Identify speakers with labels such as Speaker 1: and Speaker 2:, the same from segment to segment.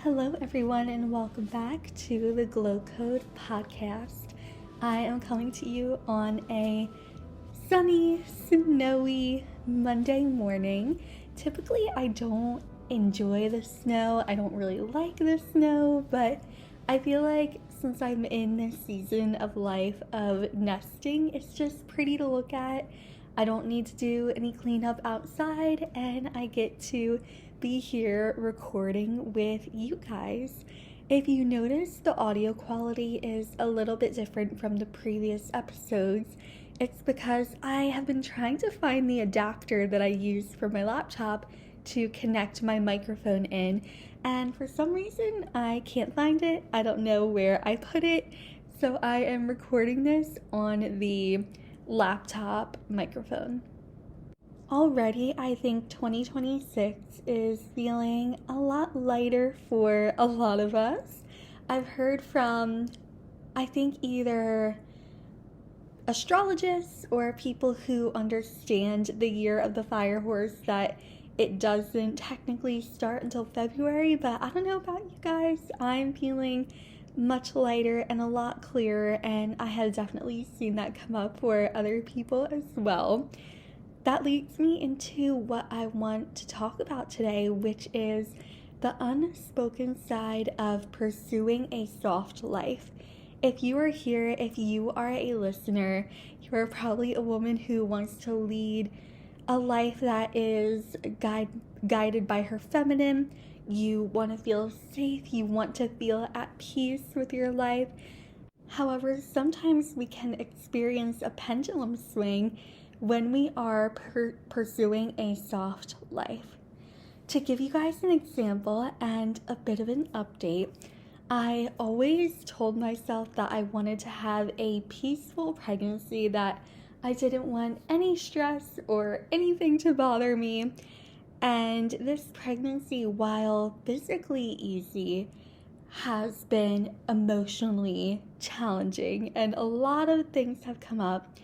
Speaker 1: Hello, everyone, and welcome back to the Glow Code podcast. I am coming to you on a sunny, snowy Monday morning. Typically, I don't enjoy the snow. I don't really like the snow, but I feel like since I'm in this season of life of nesting, it's just pretty to look at. I don't need to do any cleanup outside, and I get to be here recording with you guys. If you notice, the audio quality is a little bit different from the previous episodes. It's because I have been trying to find the adapter that I use for my laptop to connect my microphone in, and for some reason I can't find it. I don't know where I put it, so I am recording this on the laptop microphone. Already, I think 2026 is feeling a lot lighter for a lot of us. I've heard from, I think, either astrologists or people who understand the year of the fire horse that it doesn't technically start until February, but I don't know about you guys. I'm feeling much lighter and a lot clearer, and I have definitely seen that come up for other people as well. That leads me into what I want to talk about today, which is the unspoken side of pursuing a soft life. If you are here, if you are a listener, you are probably a woman who wants to lead a life that is guided by her feminine. You want to feel safe, you want to feel at peace with your life. However, sometimes we can experience a pendulum swing when we are pursuing a soft life. To give you guys an example and a bit of an update, I always told myself that I wanted to have a peaceful pregnancy, that I didn't want any stress or anything to bother me. And this pregnancy, while physically easy, has been emotionally challenging, and a lot of things have come up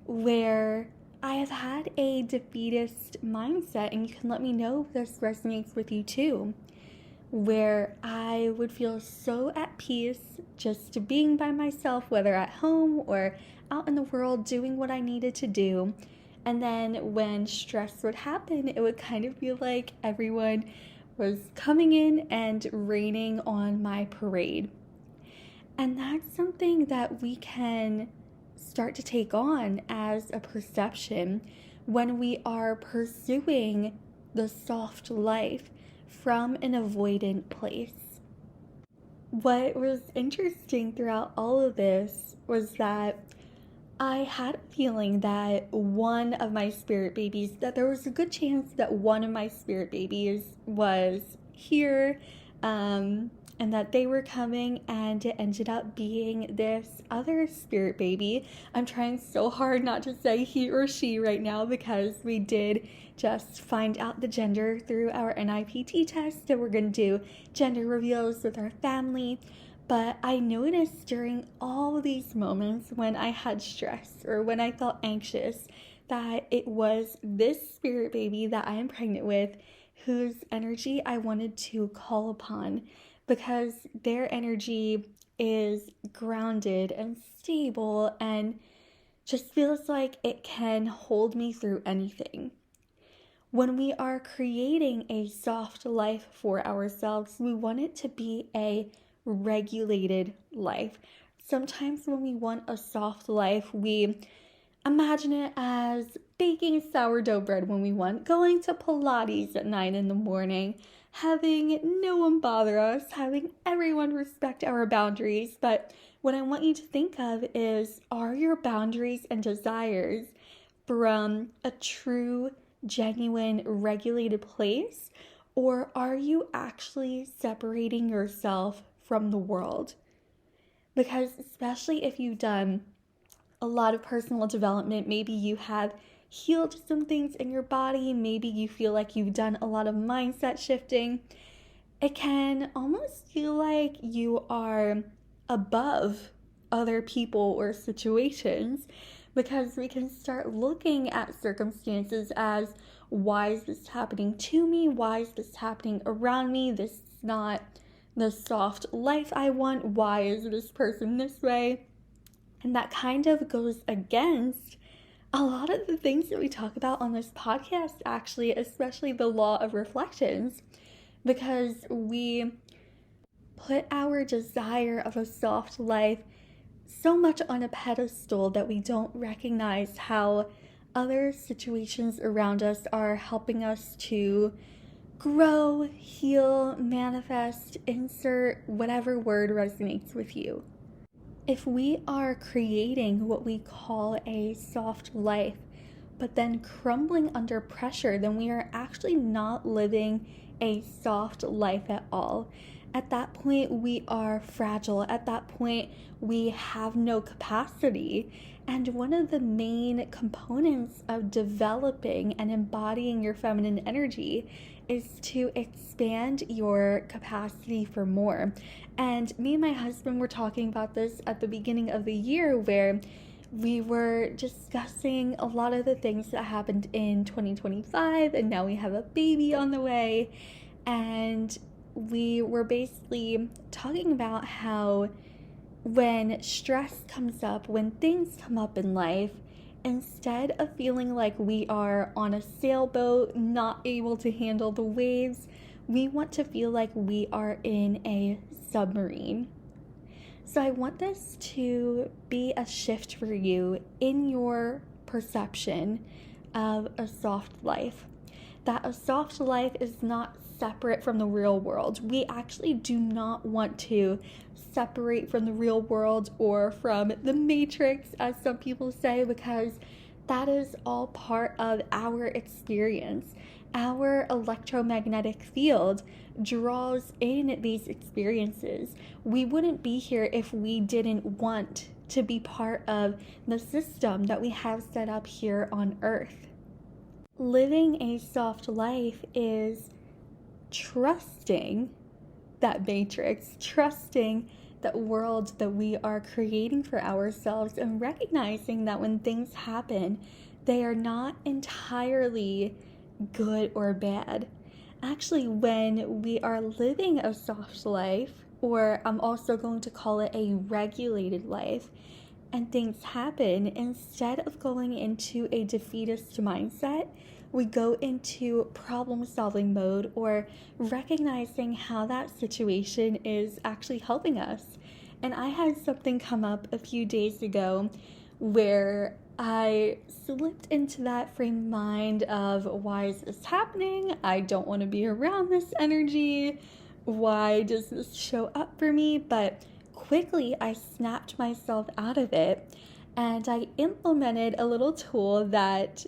Speaker 1: where I have had a defeatist mindset, and you can let me know if this resonates with you too, where I would feel so at peace just being by myself, whether at home or out in the world doing what I needed to do. And then when stress would happen, it would kind of feel like everyone was coming in and raining on my parade. And that's something that we can start to take on as a perception when we are pursuing the soft life from an avoidant place. What was interesting throughout all of this was that I had a feeling that one of my spirit babies, that there was a good chance that one of my spirit babies was here, and that they were coming, and it ended up being this other spirit baby. I'm trying so hard not to say he or she right now, because we did just find out the gender through our NIPT test, and we're going to do gender reveals with our family. But I noticed during all of these moments when I had stress or when I felt anxious that it was this spirit baby that I am pregnant with whose energy I wanted to call upon, because their energy is grounded and stable and just feels like it can hold me through anything. When we are creating a soft life for ourselves, we want it to be a regulated life. Sometimes when we want a soft life, we imagine it as baking sourdough bread when we want, going to Pilates at 9 in the morning, having no one bother us, having everyone respect our boundaries. But what I want you to think of is, are your boundaries and desires from a true, genuine, regulated place? Or are you actually separating yourself from the world? Because especially if you've done a lot of personal development, maybe you have healed some things in your body, maybe you feel like you've done a lot of mindset shifting, it can almost feel like you are above other people or situations, because we can start looking at circumstances as, why is this happening to me? Why is this happening around me? This is not the soft life I want. Why is this person this way? And that kind of goes against a lot of the things that we talk about on this podcast, actually, especially the law of reflections, because we put our desire of a soft life so much on a pedestal that we don't recognize how other situations around us are helping us to grow, heal, manifest, insert whatever word resonates with you. If we are creating what we call a soft life, but then crumbling under pressure, then we are actually not living a soft life at all. At that point, we are fragile. At that point, we have no capacity. And one of the main components of developing and embodying your feminine energy is to expand your capacity for more. And me and my husband were talking about this at the beginning of the year, where we were discussing a lot of the things that happened in 2025, and now we have a baby on the way. And we were basically talking about how when stress comes up, when things come up in life, instead of feeling like we are on a sailboat, not able to handle the waves, we want to feel like we are in a submarine. So I want this to be a shift for you in your perception of a soft life. That a soft life is not separate from the real world. We actually do not want to separate from the real world or from the matrix, as some people say, because that is all part of our experience. Our electromagnetic field draws in these experiences. We wouldn't be here if we didn't want to be part of the system that we have set up here on Earth. Living a soft life is trusting that matrix, trusting that world that we are creating for ourselves, and recognizing that when things happen, they are not entirely good or bad. Actually, when we are living a soft life, or I'm also going to call it a regulated life, and things happen, instead of going into a defeatist mindset, we go into problem-solving mode, or recognizing how that situation is actually helping us. And I had something come up a few days ago where I slipped into that frame of mind of, why is this happening? I don't want to be around this energy. Why does this show up for me? But quickly I snapped myself out of it, and I implemented a little tool that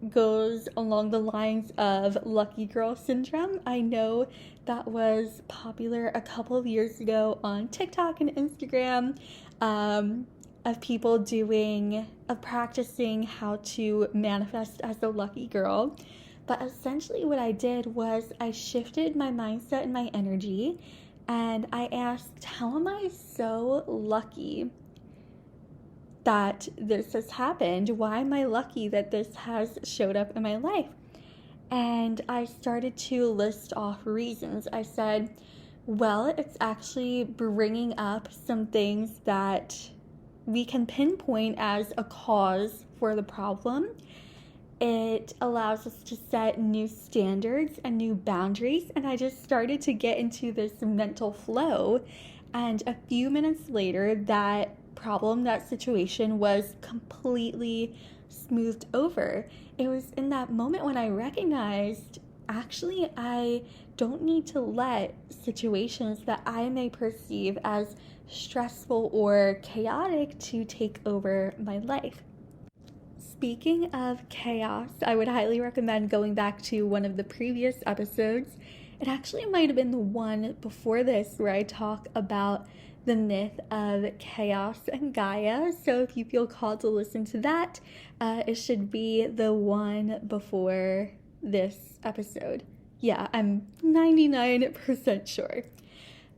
Speaker 1: goes along the lines of lucky girl syndrome. I know that was popular a couple of years ago on TikTok and Instagram, of people practicing how to manifest as a lucky girl. But essentially what I did was I shifted my mindset and my energy, and I asked, how am I so lucky that this has happened? Why am I lucky that this has showed up in my life? And I started to list off reasons. I said, well, it's actually bringing up some things that we can pinpoint as a cause for the problem. It allows us to set new standards and new boundaries. And I just started to get into this mental flow. And a few minutes later, that problem, that situation was completely smoothed over. It was in that moment when I recognized, actually, I don't need to let situations that I may perceive as stressful or chaotic to take over my life. Speaking of chaos, I would highly recommend going back to one of the previous episodes. It actually might have been the one before this, where I talk about the myth of chaos and Gaia. So if you feel called to listen to that, it should be the one before this episode. Yeah, I'm 99% sure.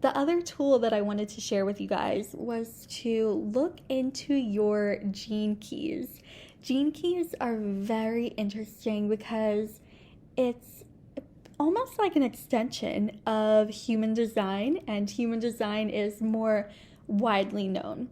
Speaker 1: The other tool that I wanted to share with you guys was to look into your gene keys. Gene keys are very interesting because it's almost like an extension of human design, and human design is more widely known.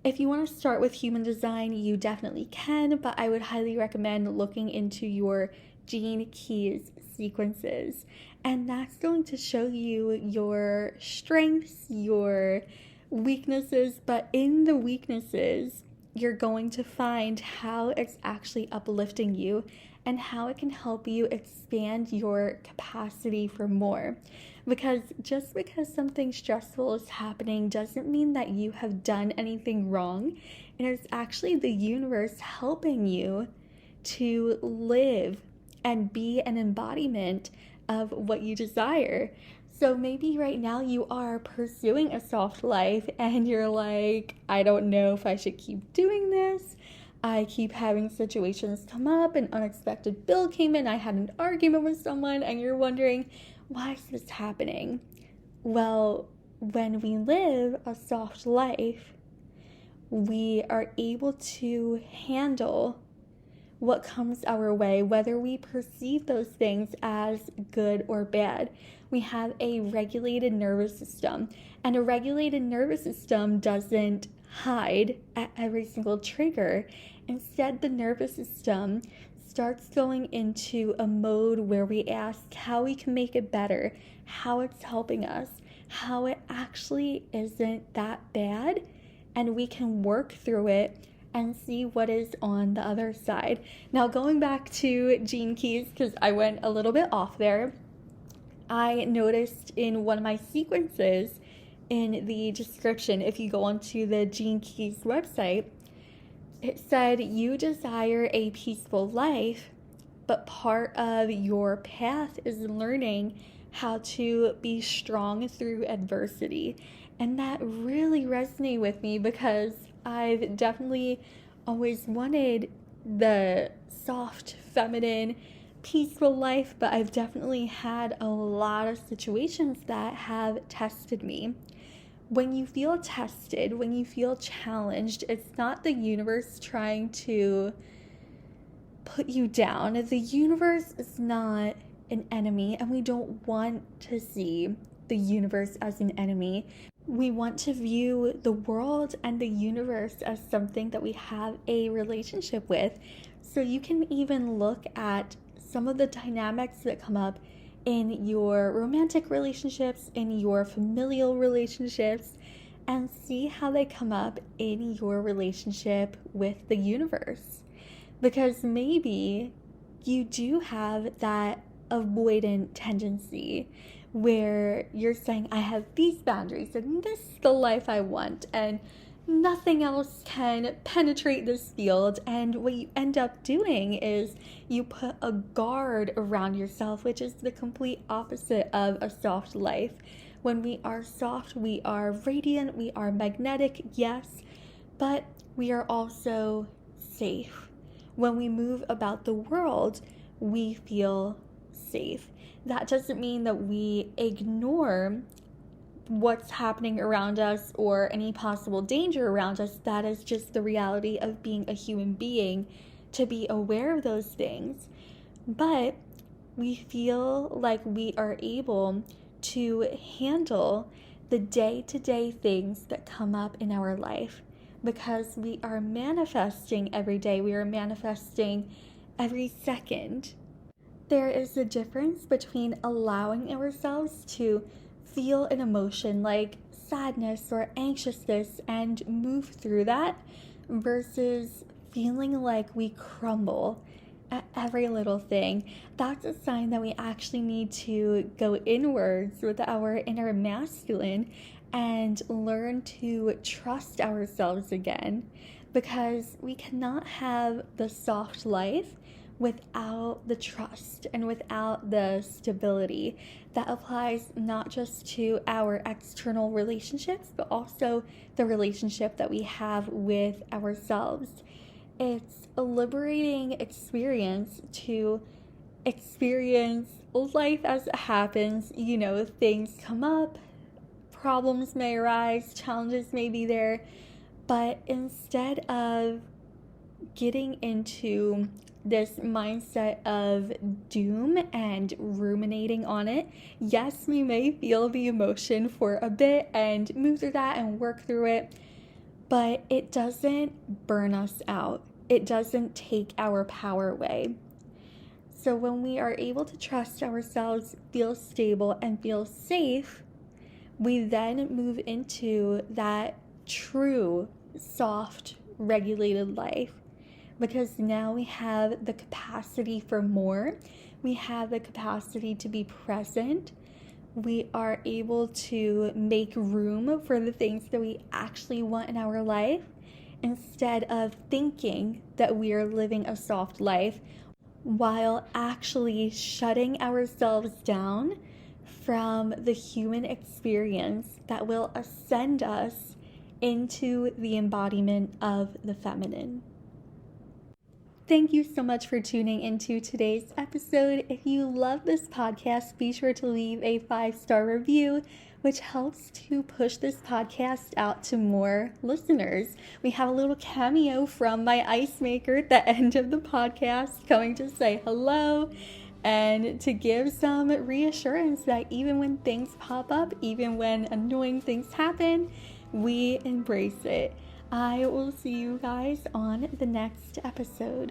Speaker 1: If you want to start with human design, you definitely can, but I would highly recommend looking into your gene keys sequences. And that's going to show you your strengths, your weaknesses, but in the weaknesses, you're going to find how it's actually uplifting you and how it can help you expand your capacity for more. Because just because something stressful is happening doesn't mean that you have done anything wrong. And it's actually the universe helping you to live and be an embodiment of what you desire. So maybe right now you are pursuing a soft life and you're like, I don't know if I should keep doing this. I keep having situations come up, an unexpected bill came in, I had an argument with someone, and you're wondering, why is this happening? Well, when we live a soft life, we are able to handle what comes our way, whether we perceive those things as good or bad. We have a regulated nervous system, and a regulated nervous system doesn't hide at every single trigger. Instead, the nervous system starts going into a mode where we ask how we can make it better, how it's helping us, how it actually isn't that bad, and we can work through it and see what is on the other side. Now, going back to gene keys, because I went a little bit off there, I noticed in one of my sequences in the description, if you go onto the Gene Keys website, it said you desire a peaceful life, but part of your path is learning how to be strong through adversity. And that really resonated with me because I've definitely always wanted the soft, feminine, peaceful life, but I've definitely had a lot of situations that have tested me. When you feel tested, when you feel challenged, it's not the universe trying to put you down. The universe is not an enemy, and we don't want to see the universe as an enemy. We want to view the world and the universe as something that we have a relationship with. So you can even look at some of the dynamics that come up in your romantic relationships, in your familial relationships, and see how they come up in your relationship with the universe. Because maybe you do have that avoidant tendency where you're saying, I have these boundaries and this is the life I want, and nothing else can penetrate this field. And what you end up doing is you put a guard around yourself, which is the complete opposite of a soft life. When we are soft, we are radiant, we are magnetic, yes, but we are also safe. When we move about the world, we feel safe. That doesn't mean that we ignore what's happening around us or any possible danger around us. That is just the reality of being a human being, to be aware of those things. But we feel like we are able to handle the day-to-day things that come up in our life because we are manifesting every day. We are manifesting every second. There is a difference between allowing ourselves to feel an emotion like sadness or anxiousness and move through that versus feeling like we crumble at every little thing. That's a sign that we actually need to go inwards with our inner masculine and learn to trust ourselves again, because we cannot have the soft life without the trust and without the stability. That applies not just to our external relationships, but also the relationship that we have with ourselves. It's a liberating experience to experience life as it happens. You know, things come up, problems may arise, challenges may be there, but instead of getting into this mindset of doom and ruminating on it. Yes, we may feel the emotion for a bit and move through that and work through it, but it doesn't burn us out. It doesn't take our power away. So when we are able to trust ourselves, feel stable, and feel safe, we then move into that true, soft, regulated life. Because now we have the capacity for more. We have the capacity to be present. We are able to make room for the things that we actually want in our life, instead of thinking that we are living a soft life while actually shutting ourselves down from the human experience that will ascend us into the embodiment of the feminine. Thank you so much for tuning into today's episode. If you love this podcast, be sure to leave a 5-star review, which helps to push this podcast out to more listeners. We have a little cameo from my ice maker at the end of the podcast, coming to say hello and to give some reassurance that even when things pop up, even when annoying things happen, we embrace it. I will see you guys on the next episode.